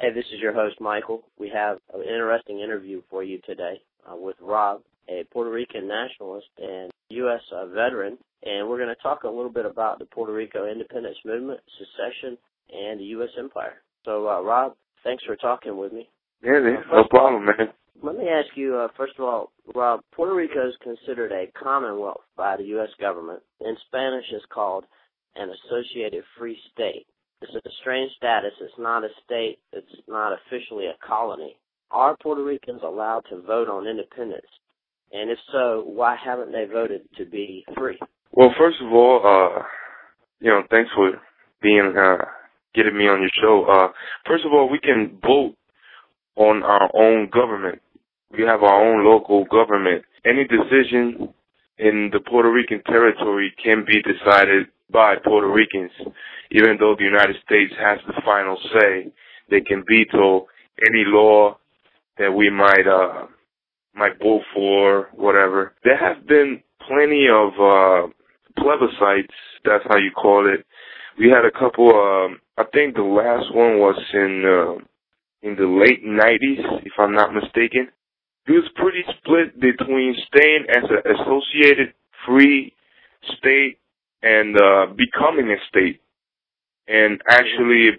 Hey, this is your host, Michael. We have an interesting interview for you today with Rob, a Puerto Rican nationalist and U.S. Veteran, and we're going to talk a little bit about the Puerto Rico independence movement, secession, and the U.S. empire. So, Rob, thanks for talking with me. Yeah, no problem, man. Let me ask you, first of all, Rob, Puerto Rico is considered a commonwealth by the U.S. government. In Spanish, it's called an associated free state. It's a strange status. It's not a state. It's not officially a colony. Are Puerto Ricans allowed to vote on independence? And if so, why haven't they voted to be free? Well, first of all, thanks for getting me on your show. First of all, we can vote on our own government. We have our own local government. Any decision in the Puerto Rican territory can be decided by Puerto Ricans. Even though the United States has the final say, they can veto any law that we might vote for, whatever. There have been plenty of plebiscites, that's how you call it. We had a couple, I think the last one was in the late 90s, if I'm not mistaken. It was pretty split between staying as an associated free state and becoming a state. And actually,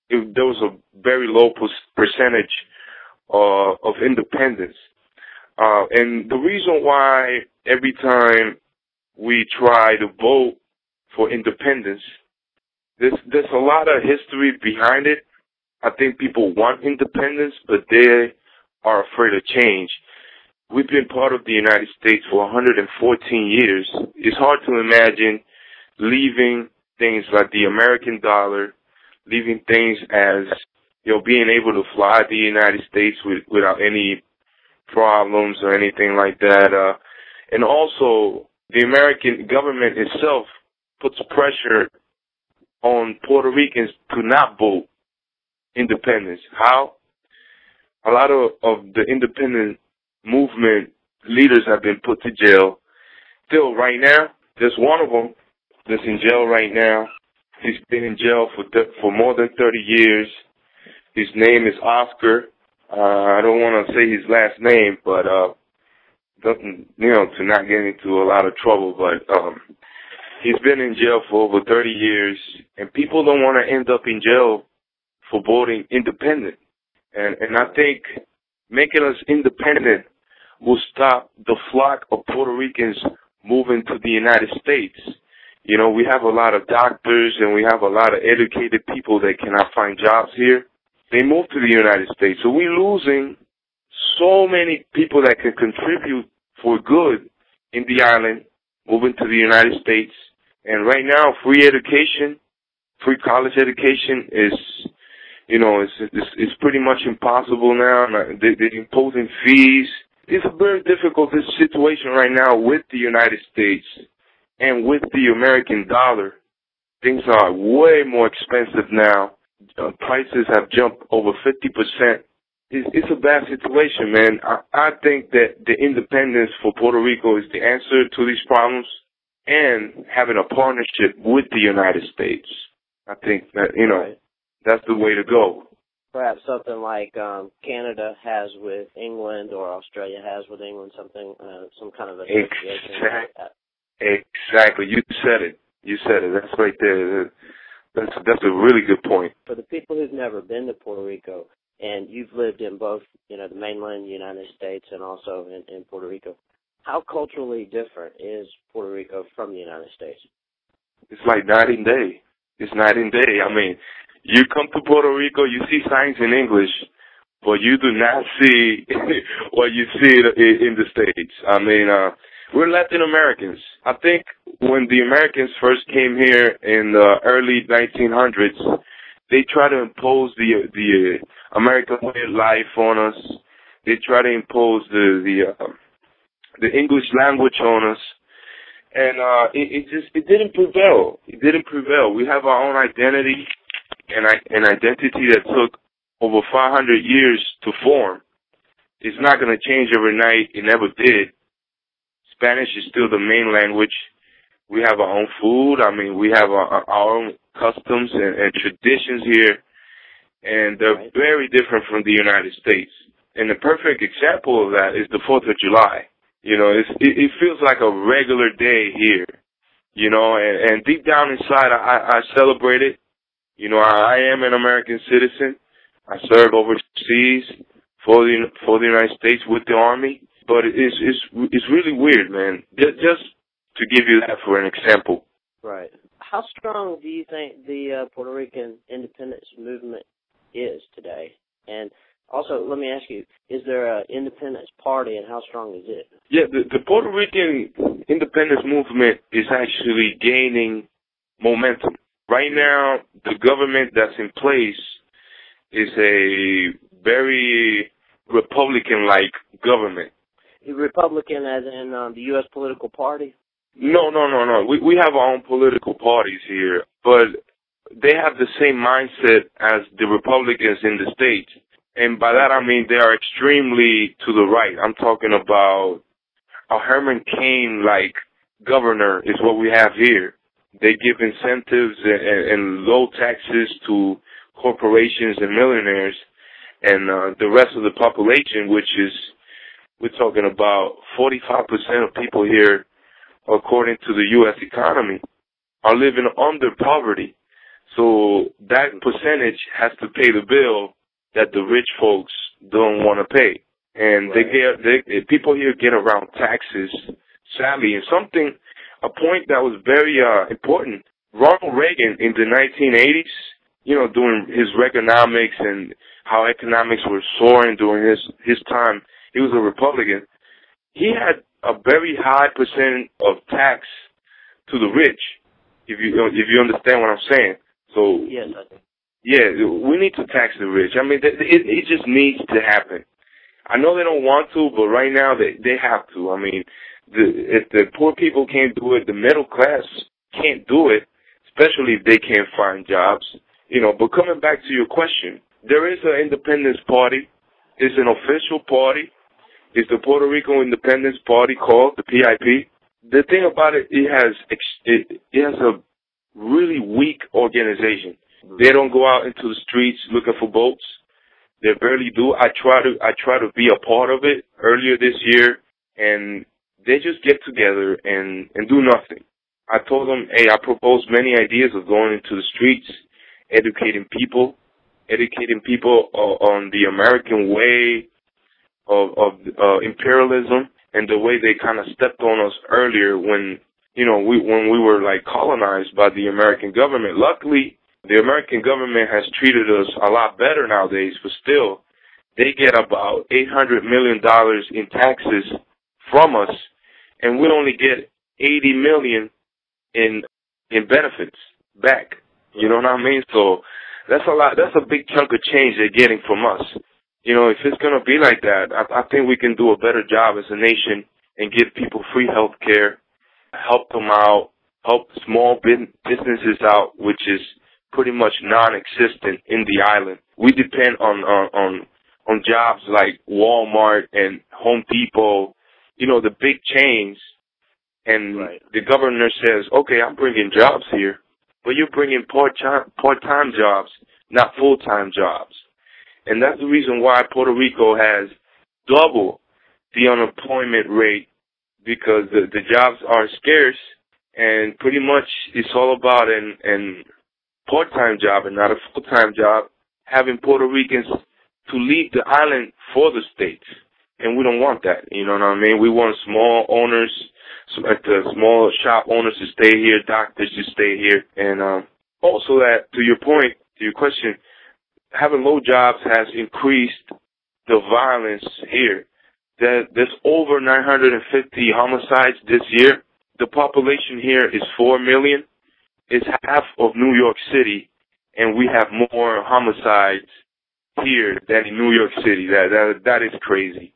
there was a very low percentage of independence. And the reason why every time we try to vote for independence, there's a lot of history behind it. I think people want independence, but they are afraid of change. We've been part of the United States for 114 years. It's hard to imagine leaving things like the American dollar, leaving things as, being able to fly the United States without any problems or anything like that. And also, the American government itself puts pressure on Puerto Ricans to not vote independence. How? A lot of the independent movement leaders have been put to jail. Still, right now, there's one of them that's in jail right now. He's been in jail for more than 30 years. His name is Oscar. I don't want to say his last name, but to not get into a lot of trouble. But he's been in jail for over 30 years, and people don't want to end up in jail for voting independent. And I think making us independent will stop the flock of Puerto Ricans moving to the United States. We have a lot of doctors and we have a lot of educated people that cannot find jobs here. They move to the United States. So we're losing so many people that can contribute for good in the island, moving to the United States. And right now, free education, free college education is, it's pretty much impossible now. They're imposing fees. It's a very difficult situation right now with the United States. And with the American dollar, things are way more expensive now. Prices have jumped over 50%. It's a bad situation, man. I think that the independence for Puerto Rico is the answer to these problems, and having a partnership with the United States. I think that, that's the way to go. Perhaps something like Canada has with England or Australia has with England, some kind of association like that. Exactly. You said it. That's right there. That's a really good point. For the people who've never been to Puerto Rico, and you've lived in both, the mainland United States and also in Puerto Rico, how culturally different is Puerto Rico from the United States? It's like night and day. It's night and day. I mean, you come to Puerto Rico, you see signs in English, but you do not see what you see in the States. I mean, we're Latin Americans. I think when the Americans first came here in the early 1900s, they tried to impose the American way of life on us. They tried to impose the English language on us, and it didn't prevail. It didn't prevail. We have our own identity, and an identity that took over 500 years to form. It's not going to change overnight. It never did. Spanish is still the main language. We have our own food. I mean, we have our own customs and traditions here. and they're very different from the United States. And the perfect example of that is the 4th of July. You know, it feels like a regular day here, you know, and deep down inside, I celebrate it. You know, I am an American citizen. I serve overseas for the United States with the Army. But it's really weird, man. Just to give you that for an example. Right. How strong do you think the Puerto Rican independence movement is today? And also, let me ask you, is there an independence party, and how strong is it? Yeah, the Puerto Rican independence movement is actually gaining momentum. Right now, the government that's in place is a very Republican-like government. Republican as in the U.S. political party? No. We have our own political parties here, but they have the same mindset as the Republicans in the States. And by that I mean they are extremely to the right. I'm talking about a Herman Cain-like governor is what we have here. They give incentives and low taxes to corporations and millionaires, and the rest of the population, which is, we're talking about 45% of people here, according to the U.S. economy, are living under poverty. So that percentage has to pay the bill that the rich folks don't want to pay. And people here get around taxes, sadly. And a point that was very important, Ronald Reagan in the 1980s, you know, doing his Reaganomics and how economics were soaring during his time, he was a Republican. He had a very high percent of tax to the rich, if you understand what I'm saying. So yes, I do. Yeah, we need to tax the rich. I mean, it just needs to happen. I know they don't want to, but right now they have to. I mean, if the poor people can't do it, the middle class can't do it, especially if they can't find jobs. You know, but coming back to your question, there is an independence party. It's an official party. It's the Puerto Rico Independence Party, called the PIP. The thing about it, it has a really weak organization. They don't go out into the streets looking for votes. They barely do. I try to be a part of it earlier this year, and they just get together and do nothing. I told them, hey, I proposed many ideas of going into the streets, educating people on the American way of imperialism and the way they kind of stepped on us earlier when we were like colonized by the American government. Luckily, the American government has treated us a lot better nowadays, but still, they get about $800 million in taxes from us, and we only get $80 million in benefits back. You know what I mean? So that's a lot. That's a big chunk of change they're getting from us. You know, if it's going to be like that, I think we can do a better job as a nation and give people free health care, help them out, help small businesses out, which is pretty much non-existent in the island. We depend on jobs like Walmart and Home Depot, you know, the big chains. And the governor says, okay, I'm bringing jobs here, but you're bringing part-time jobs, not full-time jobs. And that's the reason why Puerto Rico has double the unemployment rate, because the jobs are scarce, and pretty much it's all about an part-time job and not a full-time job, having Puerto Ricans to leave the island for the States. And we don't want that, you know what I mean? We want small owners, small shop owners to stay here, doctors to stay here. And also that, to your point, to your question, having low jobs has increased the violence here. There's over 950 homicides this year. The population here is 4 million. It's half of New York City, and we have more homicides here than in New York City. That is crazy.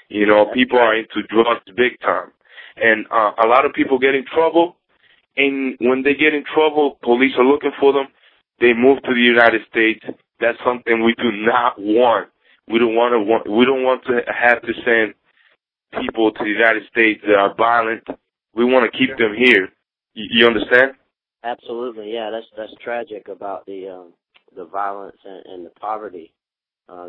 You know, people are into drugs big time. And a lot of people get in trouble, and when they get in trouble, police are looking for them. They move to the United States. That's something we do not want. We don't want to have to send people to the United States that are violent. We want to keep them here. You understand? Absolutely, yeah. That's tragic about the the violence and the poverty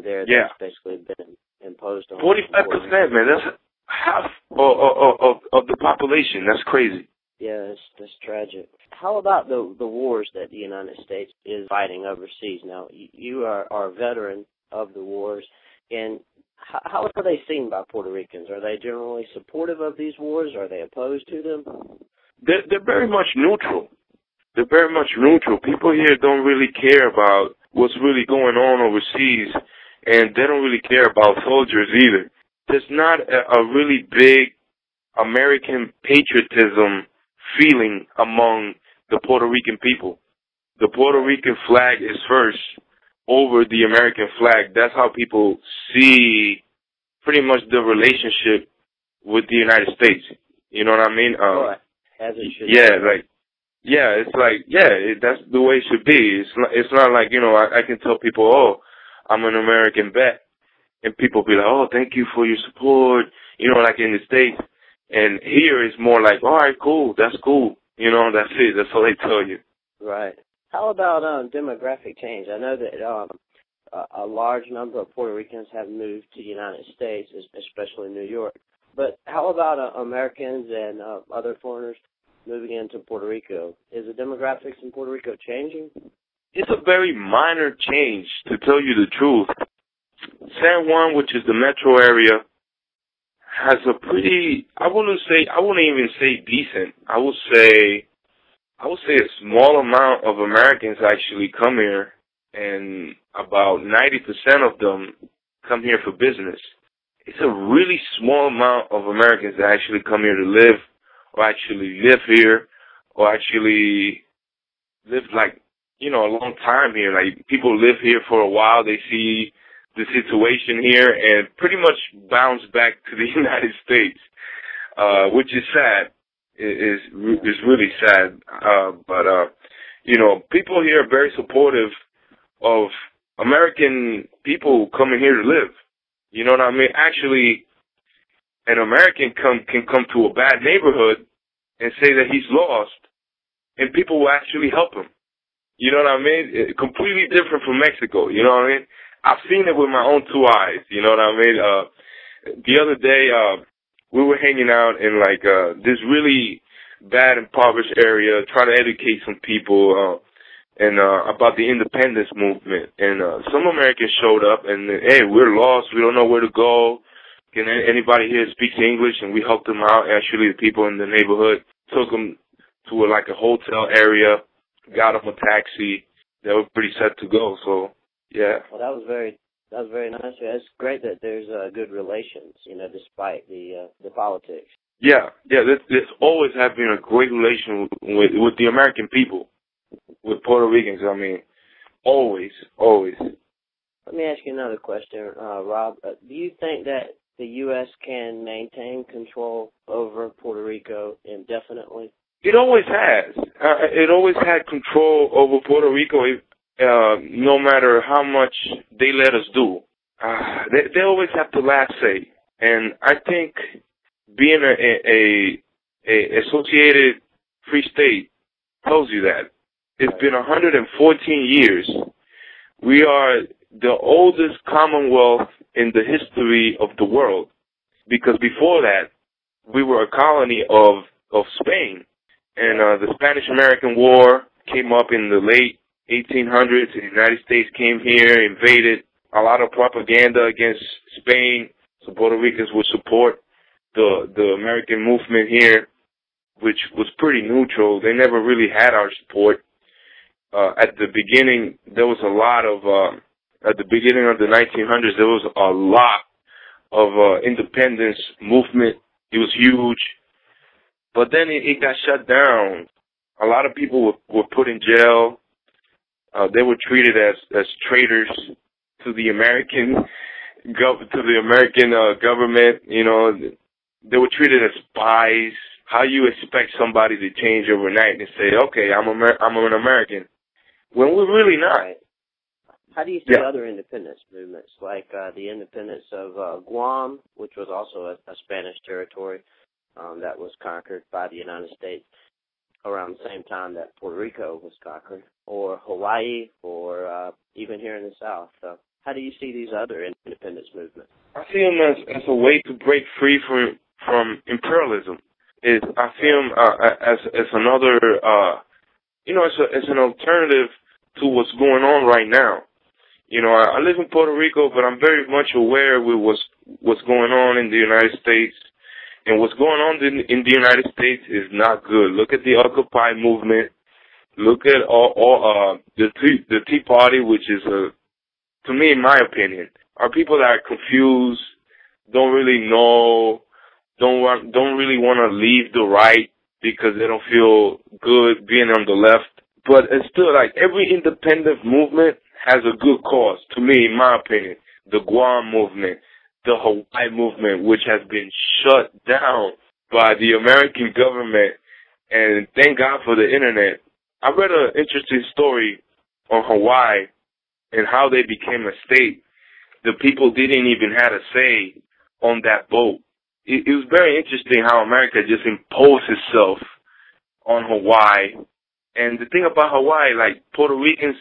there Yeah. that's basically been imposed on 45%, man. That's half of the population. That's crazy. Yeah, that's tragic. How about the wars that the United States is fighting overseas? Now, you are a veteran of the wars, and how are they seen by Puerto Ricans? Are they generally supportive of these wars? Are they opposed to them? They're very much neutral. They're very much neutral. People here don't really care about what's really going on overseas, and they don't really care about soldiers either. There's not a really big American patriotism feeling among the Puerto Rican people. The Puerto Rican flag is first over the American flag. That's how people see pretty much the relationship with the United States. You know what I mean? As it should yeah, be. like, yeah, it's like, yeah, that's the way it should be. It's not like, you know, I can tell people, oh, I'm an American vet, and people be like, oh, thank you for your support, you know, like in the States. And here it's more like, all right, cool, that's cool. You know, that's it. That's all they tell you. Right. How about demographic change? I know that a large number of Puerto Ricans have moved to the United States, especially New York. But how about Americans and other foreigners moving into Puerto Rico? Is the demographics in Puerto Rico changing? It's a very minor change, to tell you the truth. San Juan, which is the metro area, has a pretty, I wouldn't even say decent. I would say a small amount of Americans actually come here, and about 90% of them come here for business. It's a really small amount of Americans that actually come here to live, or actually live here, or actually live, like, you know, a long time here. Like, people live here for a while, they see the situation here, and pretty much bounce back to the United States, which is sad. Is really sad. But you know, people here are very supportive of American people coming here to live. You know what I mean? Actually, an American can come to a bad neighborhood and say that he's lost, and people will actually help him. You know what I mean? Completely different from Mexico. You know what I mean? I've seen it with my own two eyes. You know what I mean? The other day, we were hanging out in like this really bad impoverished area, trying to educate some people and about the independence movement. And some Americans showed up, and hey, we're lost. We don't know where to go. Can anybody here speak English? And we helped them out. Actually, the people in the neighborhood took them to like a hotel area, got them a taxi. They were pretty set to go. So yeah. Well, that was very nice. It's great that there's good relations, you know, despite the politics. Yeah. There's always have been a great relation with the American people, with Puerto Ricans. I mean, always. Let me ask you another question, Rob. Do you think that the U.S. can maintain control over Puerto Rico indefinitely? It always has. It always had control over Puerto Rico. No matter how much they let us do, they always have the last say. And I think being a associated free state tells you that. It's been 114 years. We are the oldest commonwealth in the history of the world, because before that, we were a colony of Spain. And the Spanish-American War came up in the late 1800s. The United States came here, invaded. A lot of propaganda against Spain, so Puerto Ricans would support the American movement here, which was pretty neutral. They never really had our support. At the beginning, there was a lot of, at the beginning of the 1900s, there was a lot of independence movement. It was huge. But then it got shut down. A lot of people were put in jail. They were treated as traitors to the American government. You know, they were treated as spies. How you expect somebody to change overnight and say, "Okay, I'm an American," when we're really not. Right. How do you see other independence movements, like the independence of Guam, which was also a Spanish territory that was conquered by the United States? around the same time that Puerto Rico was conquered, or Hawaii, or even here in the South. So how do you see these other independence movements? I see them as a way to break free from imperialism. I see them as another, as an alternative to what's going on right now. I live in Puerto Rico, but I'm very much aware with what's going on in the United States. And what's going on in the United States is not good. Look at the Occupy movement. Look at all the Tea Party, which is, to me, in my opinion, are people that are confused, don't really know, don't really want to leave the right because they don't feel good being on the left. But it's still like every independent movement has a good cause, to me, in my opinion. The Guam movement, the Hawaii movement, which has been shut down by the American government, and thank God for the internet. I read an interesting story on Hawaii and how they became a state. The people didn't even have a say on that boat. It was very interesting how America just imposed itself on Hawaii. And the thing about Hawaii, like Puerto Ricans,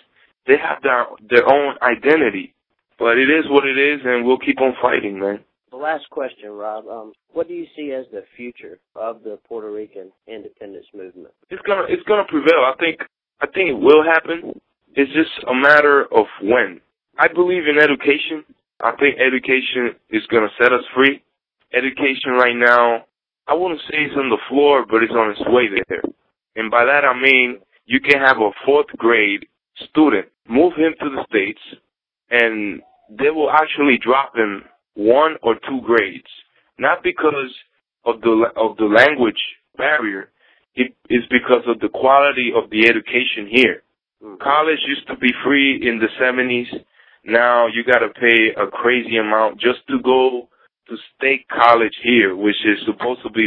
they have their own identity. But it is what it is, and we'll keep on fighting, man. The last question, Rob. What do you see as the future of the Puerto Rican independence movement? It's gonna prevail. I think it will happen. It's just a matter of when. I believe in education. I think education is gonna set us free. Education right now, I wouldn't say it's on the floor, but it's on its way there. And by that I mean you can have a 4th grade student, move him to the States, and they will actually drop him 1 or 2 grades. Not because of the language barrier, it is because of the quality of the education here. College used to be free in the 70s. Now you got to pay a crazy amount just to go to state college here, which is supposed to be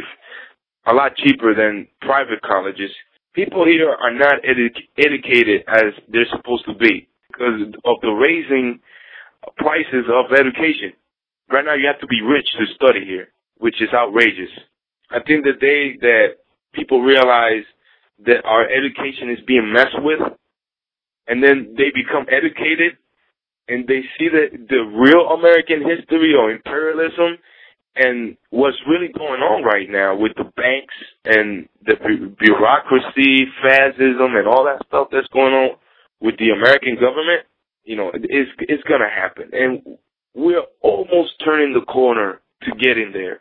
a lot cheaper than private colleges. People here are not educated as they're supposed to be because of the raising prices of education. Right now you have to be rich to study here, which is outrageous. I think the day that people realize that our education is being messed with, and then they become educated, and they see the real American history or imperialism and what's really going on right now with the banks and the bureaucracy, fascism, and all that stuff that's going on with the American government, it's going to happen. And we're almost turning the corner to getting there.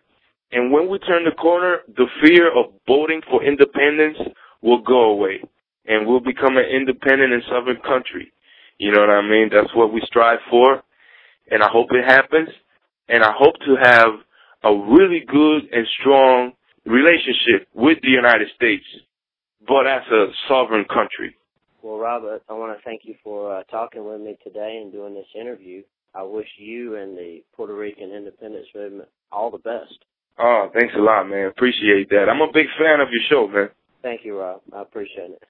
And when we turn the corner, the fear of voting for independence will go away, and we'll become an independent and sovereign country. You know what I mean? That's what we strive for, and I hope it happens. And I hope to have a really good and strong relationship with the United States, but as a sovereign country. Well, Robert, I want to thank you for talking with me today and doing this interview. I wish you and the Puerto Rican independence movement all the best. Oh, thanks a lot, man. Appreciate that. I'm a big fan of your show, man. Thank you, Rob. I appreciate it.